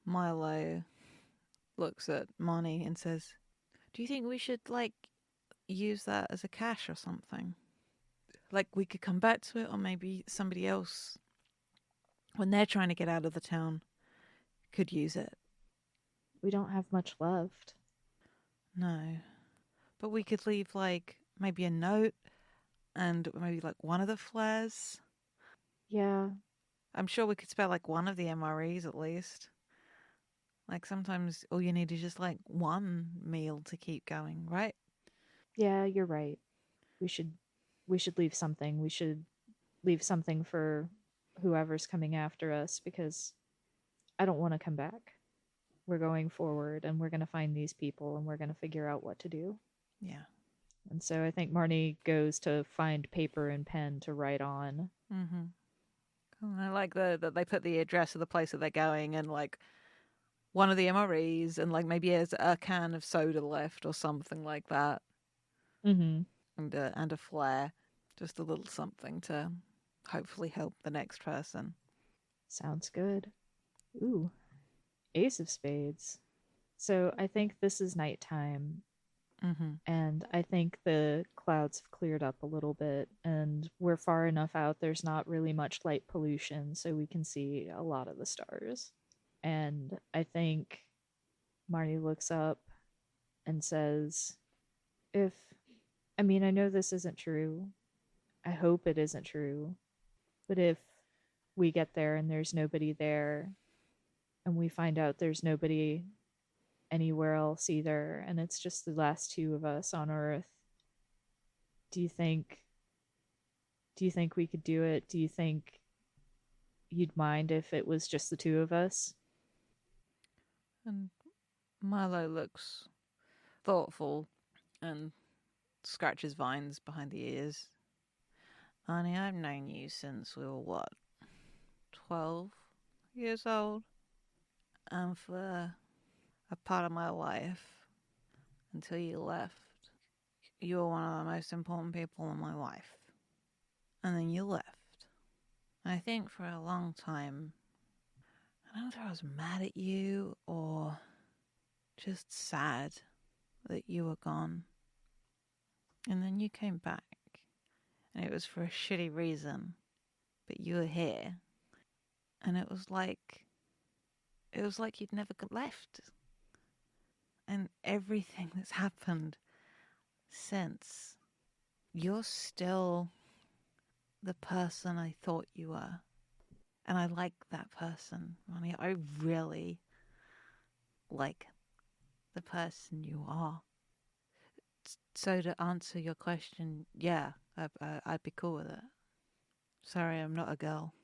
Speaker 2: Milo looks at Marnie and says, "Do you think we should like use that as a cache or something? Like we could come back to it, or maybe somebody else, when they're trying to get out of the town, could use it."
Speaker 1: We don't have much left.
Speaker 2: No, but we could leave like maybe a note and maybe like one of the flares.
Speaker 1: Yeah.
Speaker 2: I'm sure we could spare like one of the MREs at least. Like sometimes all you need is just like one meal to keep going, right?
Speaker 1: Yeah, you're right. We should we should leave something. We should leave something for whoever's coming after us because I don't want to come back. We're going forward and we're going to find these people and we're going to figure out what to do.
Speaker 2: Yeah.
Speaker 1: And so I think Marnie goes to find paper and pen to write on.
Speaker 2: Mm-hmm. Cool. I like that they put the address of the place that they're going and like one of the MREs and like maybe there's a can of soda left or something like that,
Speaker 1: Mm-hmm.
Speaker 2: and a flare, just a little something to hopefully help the next person.
Speaker 1: Sounds good. Ooh, Ace of Spades. So I think this is nighttime,
Speaker 2: Mm-hmm.
Speaker 1: and I think the clouds have cleared up a little bit, and we're far enough out, there's not really much light pollution, so we can see a lot of the stars. And I think Marnie looks up and says, if, I mean, I know this isn't true. I hope it isn't true. But if we get there and there's nobody there, and we find out there's nobody anywhere else either, and it's just the last two of us on Earth, do you think do you think we could do it? Do you think you'd mind if it was just the two of us?
Speaker 2: And Milo looks thoughtful and scratches Vines behind the ears. Honey, I've known you since we were what, 12 years old? And for a part of my life until you left. You were one of the most important people in my life. And then you left. I think for a long time, I don't know if I was mad at you or just sad that you were gone. And then you came back. And it was for a shitty reason. But you were here. And it was like you'd never left. And everything that's happened since, you're still the person I thought you were. And I like that person, Ronnie. I really like the person you are. So to answer your question, yeah, I'd be cool with it. Sorry, I'm not a girl.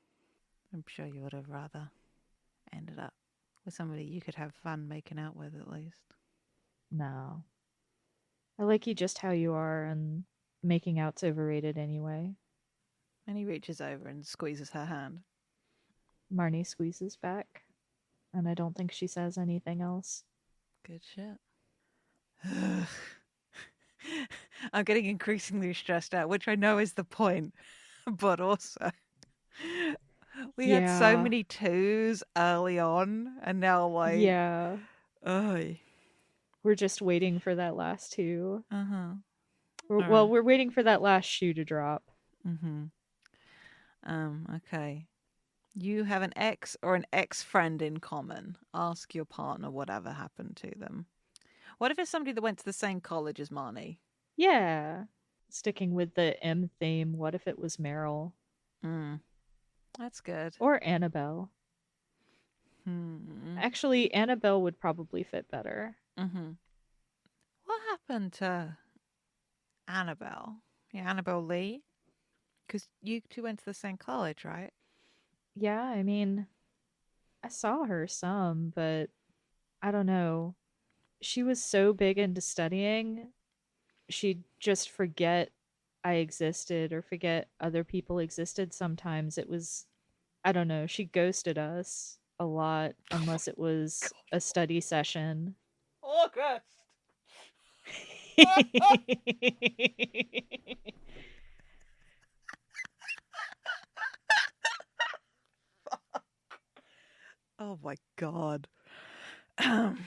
Speaker 2: I'm sure you would have rather ended up with somebody you could have fun making out with at least.
Speaker 1: No. I like you just how you are, and making out's overrated anyway.
Speaker 2: And he reaches over and squeezes her hand.
Speaker 1: Marnie squeezes back, and I don't think she says anything else.
Speaker 2: Good shit. I'm getting increasingly stressed out, which I know is the point, but also we had so many twos early on, and now
Speaker 1: yeah,
Speaker 2: oh,
Speaker 1: we're just waiting for that last two.
Speaker 2: Right.
Speaker 1: We're waiting for that last shoe to drop.
Speaker 2: Okay. You have an ex or an ex-friend in common. Ask your partner whatever happened to them. What if it's somebody that went to the same college as Marnie?
Speaker 1: Yeah. Sticking with the M theme, what if it was Meryl?
Speaker 2: That's good.
Speaker 1: Or Annabelle. Actually, Annabelle would probably fit better.
Speaker 2: What happened to Annabelle? Yeah, Annabelle Lee? Because you two went to the same college, right?
Speaker 1: Yeah, I mean, I saw her some, but I don't know. She was so big into studying, she'd just forget I existed or forget other people existed sometimes. It was, I don't know, she ghosted us a lot unless it was a study session.
Speaker 2: August! Oh my god. That's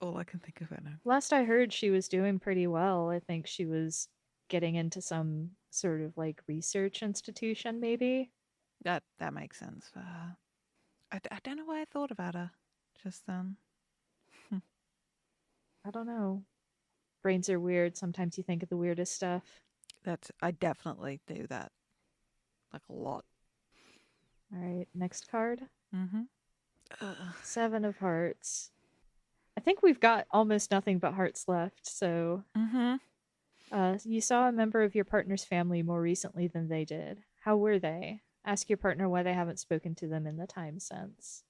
Speaker 2: all I can think of right now.
Speaker 1: Last I heard, she was doing pretty well. I think she was getting into some sort of like research institution, maybe.
Speaker 2: That makes sense for her. I don't know why I thought about her just then.
Speaker 1: I don't know. Brains are weird. Sometimes you think of the weirdest stuff.
Speaker 2: I definitely do that. Like a lot.
Speaker 1: All right, next card. 7 of Hearts. I think we've got almost nothing but hearts left, so you saw a member of your partner's family more recently than they did. How were they? Ask your partner why they haven't spoken to them in the time since.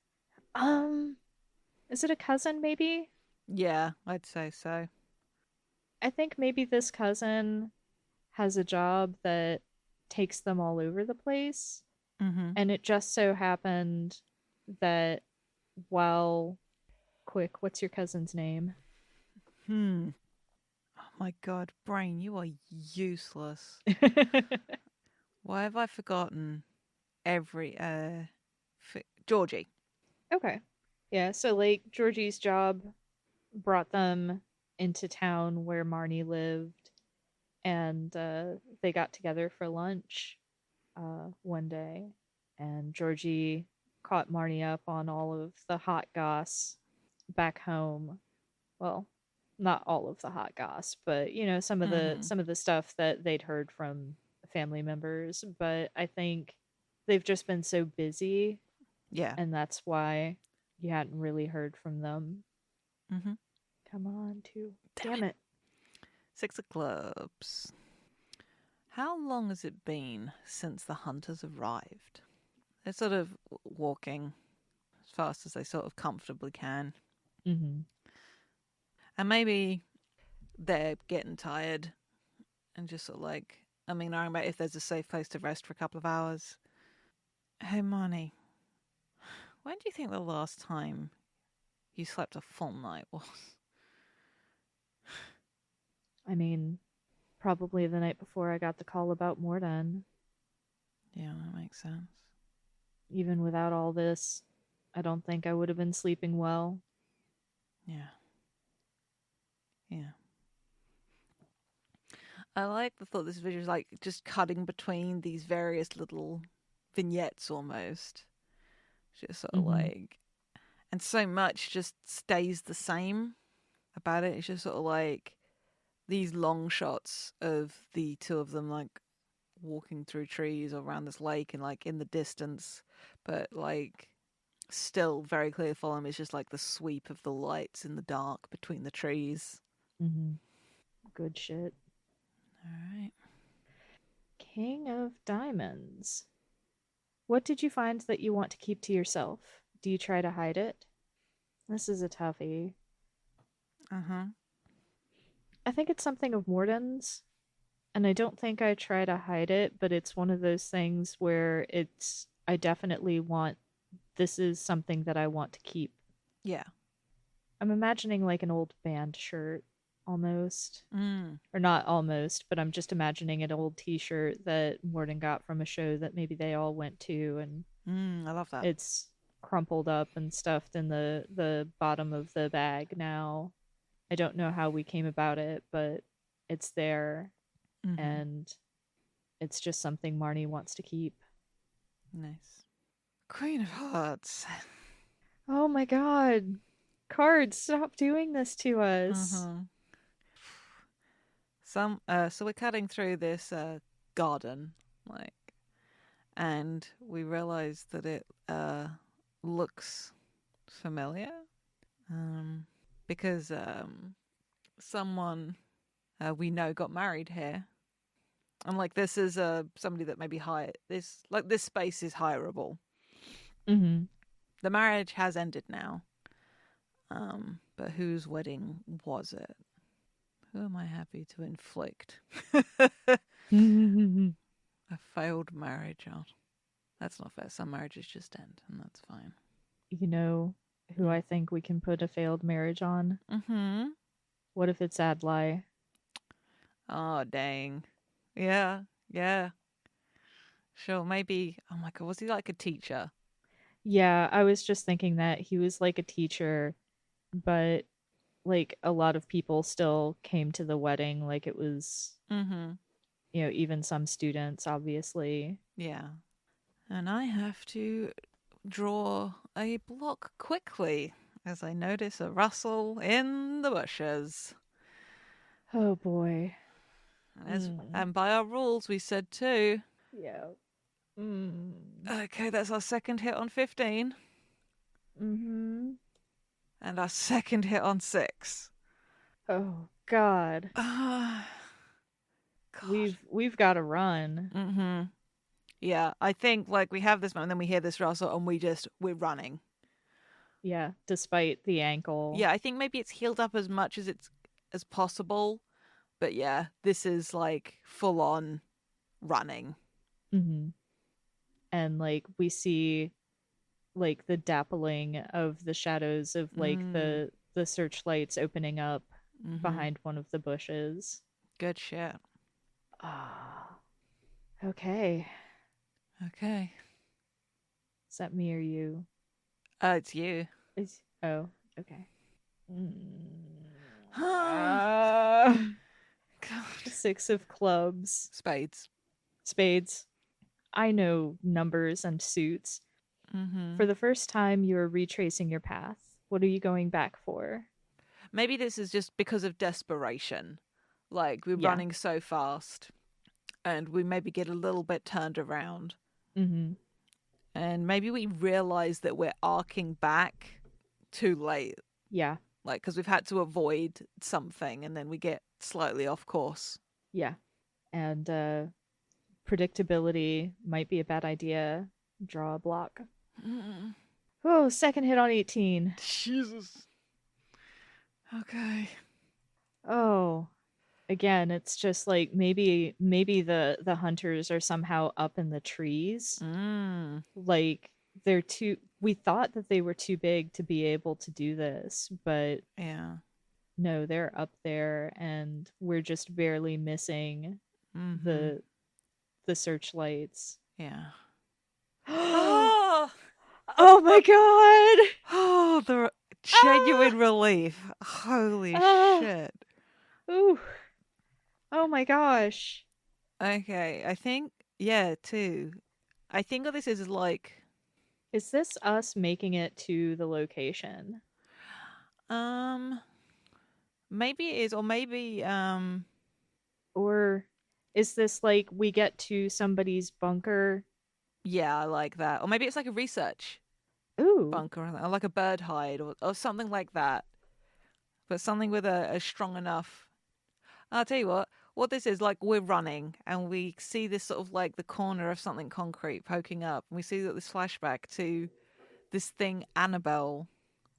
Speaker 1: Is it a cousin maybe?
Speaker 2: Yeah, I'd say so.
Speaker 1: I think maybe this cousin has a job that takes them all over the place. And it just so happened that while quick, what's your cousin's name?
Speaker 2: Oh my god, brain, you are useless. Why have I forgotten every Georgie.
Speaker 1: Okay. Yeah, so like Georgie's job brought them into town where Marnie lived, and they got together for lunch one day, and Georgie caught Marnie up on all of the hot goss back home. Well, not all of the hot goss, but you know, some of the stuff that they'd heard from family members. But I think they've just been so busy, and that's why you hadn't really heard from them. Come on, two. Damn it.
Speaker 2: 6 of clubs. How long has it been since the hunters arrived? They're sort of walking as fast as they sort of comfortably can. And maybe they're getting tired and just sort of like, I mean, I remember if there's a safe place to rest for a couple of hours. Hey, Marnie, when do you think the last time you slept a full night. Well,
Speaker 1: I mean, probably the night before I got the call about Morden.
Speaker 2: yeah, that makes sense.
Speaker 1: Even without all this, I don't think I would have been sleeping well.
Speaker 2: Yeah. Yeah. I like the thought this video is like just cutting between these various little vignettes almost. Just sort of like, and so much just stays the same about it. It's just sort of like these long shots of the two of them like walking through trees or around this lake and like in the distance, but like still very clear for them. It's just like the sweep of the lights in the dark between the trees.
Speaker 1: Good shit.
Speaker 2: All right.
Speaker 1: King of Diamonds. What did you find that you want to keep to yourself? Do you try to hide it? This is a toughie. I think it's something of Morden's, and I don't think I try to hide it, but it's one of those things where I definitely want, this is something that I want to keep.
Speaker 2: Yeah.
Speaker 1: I'm imagining like an old band shirt almost. Or not almost, but I'm just imagining an old t-shirt that Morden got from a show that maybe they all went to, and
Speaker 2: I love that.
Speaker 1: it's crumpled up and stuffed in the bottom of the bag now. I don't know how we came about it, but it's there, and it's just something Marnie wants to keep.
Speaker 2: Nice. Queen of Hearts.
Speaker 1: Oh my god. Cards, stop doing this to us.
Speaker 2: So we're cutting through this garden, like, and we realize that it looks familiar, because someone we know got married here, and like this is somebody that maybe hired this. Like this space is hireable. The marriage has ended now, but whose wedding was it? Who am I happy to inflict a failed marriage on? That's not fair. Some marriages just end, and that's fine.
Speaker 1: You know who I think we can put a failed marriage on? What if it's Adlai?
Speaker 2: Oh, dang. Yeah, yeah. Sure, maybe. Oh my god, was he like a teacher?
Speaker 1: Yeah, I was just thinking that he was like a teacher, but like a lot of people still came to the wedding. Like it was, even some students, obviously.
Speaker 2: Yeah. And I have to draw a block quickly as I notice a rustle in the bushes.
Speaker 1: Oh boy.
Speaker 2: And by our rules, we said 2.
Speaker 1: Yeah.
Speaker 2: Okay, that's our second hit on 15. And our second hit on 6.
Speaker 1: Oh God.
Speaker 2: God.
Speaker 1: We've got to run.
Speaker 2: Yeah, I think like we have this moment, and then we hear this rustle, and we're running.
Speaker 1: Yeah, despite the ankle.
Speaker 2: Yeah, I think maybe it's healed up as much as possible, but yeah, this is like full on running.
Speaker 1: And like we see like the dappling of the shadows of like the searchlights opening up behind one of the bushes.
Speaker 2: Good shit.
Speaker 1: Okay.
Speaker 2: Okay.
Speaker 1: Is that me or you?
Speaker 2: It's you.
Speaker 1: Oh, okay.
Speaker 2: God.
Speaker 1: 6 of clubs. Spades. I know numbers and suits. For the first time, you're retracing your path. What are you going back for?
Speaker 2: Maybe this is just because of desperation. Like, we're running so fast, and we maybe get a little bit turned around. And maybe we realize that we're arcing back too late.
Speaker 1: Yeah.
Speaker 2: Like, because we've had to avoid something, and then we get slightly off course.
Speaker 1: Yeah. And predictability might be a bad idea. Draw a block. Oh, second hit on 18.
Speaker 2: Jesus. Okay.
Speaker 1: Oh, again, it's just like maybe the hunters are somehow up in the trees. Like we thought that they were too big to be able to do this, but
Speaker 2: Yeah.
Speaker 1: no, they're up there and we're just barely missing
Speaker 2: Mm-hmm.
Speaker 1: the searchlights.
Speaker 2: Yeah.
Speaker 3: Oh,
Speaker 1: Oh my god.
Speaker 2: Oh, the genuine relief. Holy
Speaker 1: Ah.
Speaker 2: shit.
Speaker 1: Ooh. Oh my gosh.
Speaker 2: Okay, I think, yeah, too. I think what this is like,
Speaker 1: Is this us making it to the location?
Speaker 2: um, maybe it is, or maybe,
Speaker 1: Or is this like we get to somebody's bunker?
Speaker 2: yeah, I like that. Or maybe it's like a research
Speaker 1: Ooh.
Speaker 2: bunker, or like a bird hide, or something like that. But something with a strong enough. I'll tell you what this is like, we're running and we see this sort of like the corner of something concrete poking up. And we see that this flashback to this thing Annabelle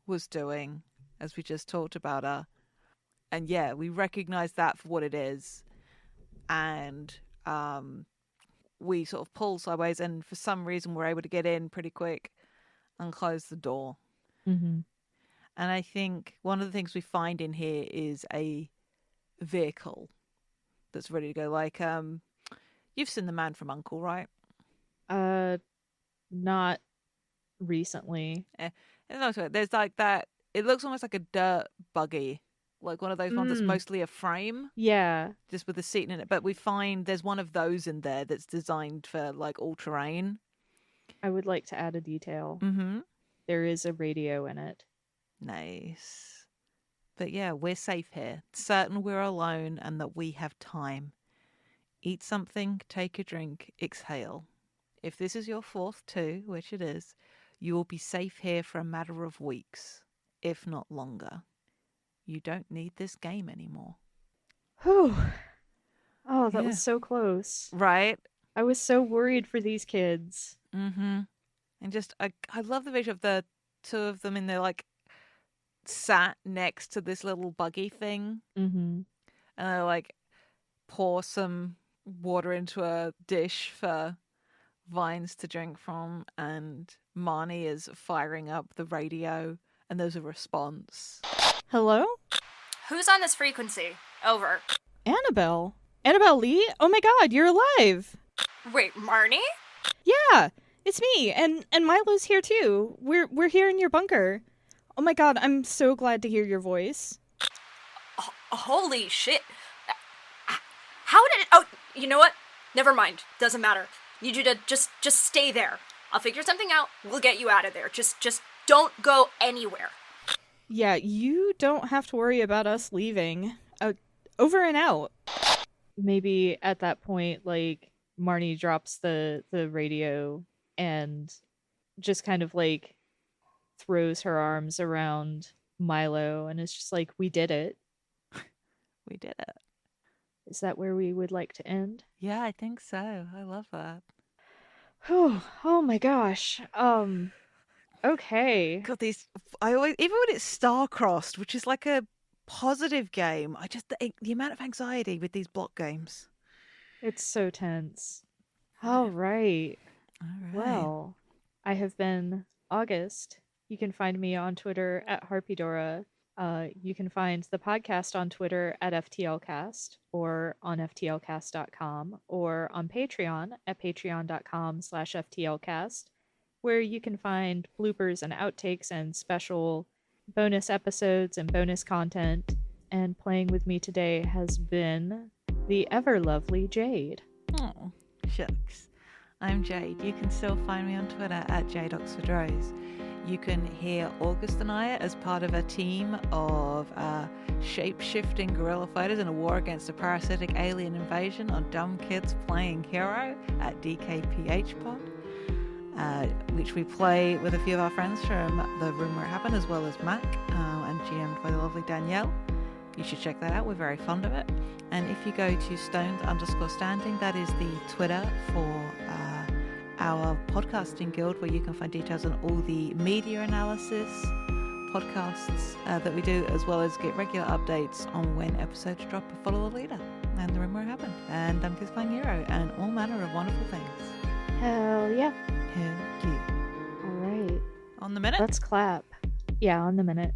Speaker 2: was doing, as we just talked about her. And yeah, we recognize that for what it is. And we sort of pull sideways, and for some reason we're able to get in pretty quick and close the door.
Speaker 1: Mm-hmm.
Speaker 2: And I think one of the things we find in here is a vehicle that's ready to go. Like, you've seen The Man from U.N.C.L.E., right?
Speaker 1: Not recently.
Speaker 2: There's like that. It looks almost like a dirt buggy, like one of those ones that's mostly a frame,
Speaker 1: Yeah.
Speaker 2: just with a seat in it. But we find there's one of those in there that's designed for like all terrain.
Speaker 1: I would like to add a detail.
Speaker 2: Mm-hmm.
Speaker 1: There is a radio in it.
Speaker 2: Nice. But yeah, we're safe here. Certain we're alone and that we have time. Eat something, take a drink, exhale. If this is your fourth too, which it is, you will be safe here for a matter of weeks, if not longer. You don't need this game anymore.
Speaker 1: Whew. Oh, that
Speaker 2: Yeah.
Speaker 1: was so close.
Speaker 2: Right?
Speaker 1: I was so worried for these kids.
Speaker 2: Mm-hmm. And just, I love the vision of the two of them in there, like, sat next to this little buggy thing.
Speaker 1: Mm-hmm.
Speaker 2: And they, like, pour some water into a dish for Vines to drink from. And Marnie is firing up the radio. And there's a response.
Speaker 4: Hello?
Speaker 3: who's on this frequency? Over.
Speaker 4: Annabelle. Annabelle Lee? Oh my god, you're alive.
Speaker 3: Wait, Marnie?
Speaker 4: Yeah, it's me. And Milo's here too. We're here in your bunker. Oh my god, I'm so glad to hear your voice.
Speaker 3: Holy shit. How did it... Oh, you know what? Never mind. Doesn't matter. Need you to just stay there. I'll figure something out. We'll get you out of there. Just don't go anywhere.
Speaker 4: Yeah, you don't have to worry about us leaving. Over and out.
Speaker 1: Maybe at that point, like, Marnie drops the radio and just kind of like throws her arms around Milo and is just like, we did it.
Speaker 2: We did it.
Speaker 1: Is that where we would like to end?
Speaker 2: Yeah, I think so. I love that.
Speaker 1: Oh my gosh. Okay.
Speaker 2: God, I always, even when it's star-crossed, which is like a positive game, the amount of anxiety with these block games.
Speaker 1: It's so tense. All right.
Speaker 2: All right.
Speaker 1: Well, I have been August. You can find me on Twitter at Harpydora. You can find the podcast on Twitter at FTLcast or on FTLcast.com or on Patreon at patreon.com/FTLcast, where you can find bloopers and outtakes and special bonus episodes and bonus content. And playing with me today has been the ever lovely Jade.
Speaker 2: Oh, shucks. I'm Jade. You can still find me on Twitter at JadeOxfordRose. You can hear August and I as part of a team of shape-shifting guerrilla fighters in a war against a parasitic alien invasion on Dumb Kids Playing Hero at DKPHpod, which we play with a few of our friends from the room where it happened, as well as Mac, and GM'd by the lovely Danielle. You should check that out. We're very fond of it. And if you go to stoned_standing, that is the Twitter for our podcasting guild, where you can find details on all the media analysis podcasts that we do, as well as get regular updates on when episodes drop, Follow the Leader, and The Room Where It Happened, and Dumb Kids Playing Hero, and all manner of wonderful things.
Speaker 1: Hell yeah.
Speaker 2: Hell yeah.
Speaker 1: All
Speaker 2: On the minute?
Speaker 1: Let's clap. Yeah, on the minute.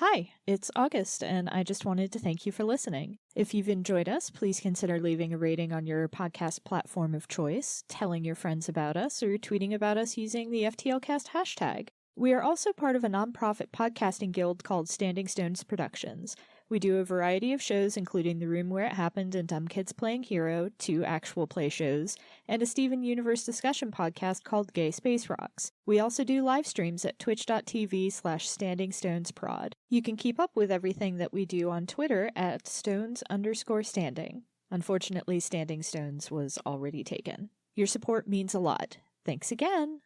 Speaker 1: Hi, it's August, and I just wanted to thank you for listening. If you've enjoyed us, please consider leaving a rating on your podcast platform of choice, telling your friends about us, or tweeting about us using the FTLcast hashtag. We are also part of a nonprofit podcasting guild called Standing Stones Productions. We do a variety of shows, including The Room Where It Happened and Dumb Kids Playing Hero, 2 actual play shows, and a Steven Universe discussion podcast called Gay Space Rocks. We also do live streams at twitch.tv/StandingStonesProd. You can keep up with everything that we do on Twitter at Stones_Standing. Unfortunately, Standing Stones was already taken. Your support means a lot. Thanks again!